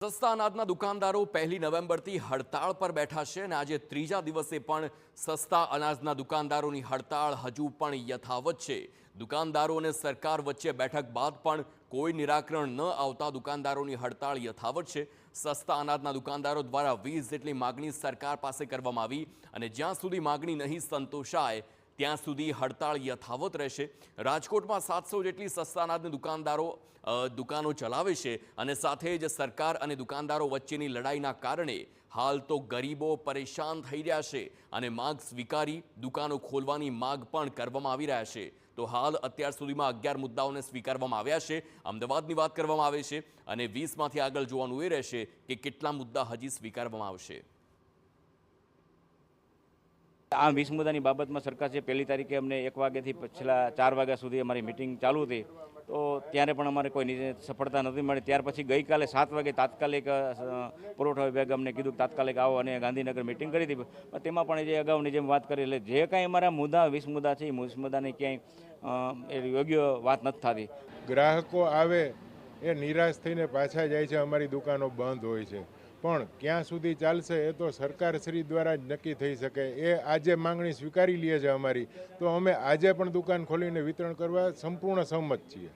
સસ્તા અનાજના દુકાનદારો 1 નવેમ્બરથી હડતાળ પર બેઠા છે અને આજે ત્રીજા દિવસે પણ સસ્તા અનાજના દુકાનદારોની હડતાળ હજુ પણ યથાવત છે। દુકાનદારો અને સરકાર વચ્ચે બેઠક બાદ પણ કોઈ નિરાકરણ ન આવતા દુકાનદારોની હડતાળ યથાવત છે। સસ્તા અનાજના દુકાનદારો દ્વારા 20 જેટલી માગણી સરકાર પાસે કરવામાં આવી અને જ્યાં સુધી માગણી નહીં સંતોષાય ત્યાં સુધી હડતાળ યથાવત રહેશે। રાજકોટમાં 700 જેટલી સસ્તા અનાજની દુકાનો ચલાવે છે અને સાથે જ સરકાર અને દુકાનદારો વચ્ચેની લડાઈના કારણે હાલ તો ગરીબો પરેશાન થઈ રહ્યા છે અને માગ સ્વીકારી દુકાનો ખોલવાની માગ પણ કરવામાં આવી રહ્યા છે। તો હાલ અત્યાર સુધીમાં 11 મુદ્દાઓને સ્વીકારવામાં આવ્યા છે। અમદાવાદની વાત કરવામાં આવે છે અને 20માંથી આગળ જોવાનું એ રહેશે કે કેટલા મુદ્દા હજી સ્વીકારવામાં આવશે। આ 20 મુદ્દાની બાબતમાં સરકાર છે 1લી તારીખે અમને 1 વાગ્યાથી છેલ્લા 4 વાગ્યા સુધી અમારી મિટિંગ ચાલુ હતી, તો ત્યારે પણ અમારે કોઈ સફળતા નથી મળી। ત્યાર પછી ગઈકાલે 7 વાગે તાત્કાલિક પુરવઠા વિભાગે અમને કીધું કે તાત્કાલિક આવો અને ગાંધીનગર મિટિંગ કરી હતી, તેમાં પણ જે અગાઉની જેમ વાત કરી એટલે જે કાંઈ અમારા મુદ્દા 20 મુદ્દા છે એ 20 મુદ્દાની ક્યાંય યોગ્ય વાત નથી થતી। ગ્રાહકો આવે એ નિરાશ થઈને પાછા જાય છે, અમારી દુકાનો બંધ હોય છે, પણ ક્યાં સુધી ચાલશે એ તો સરકારશ્રી દ્વારા જ નક્કી થઈ શકે। એ આજે માંગણી સ્વીકારી લે છે અમારી, તો અમે આજે પણ દુકાન ખોલીને વિતરણ કરવા સંપૂર્ણ સહમત છીએ।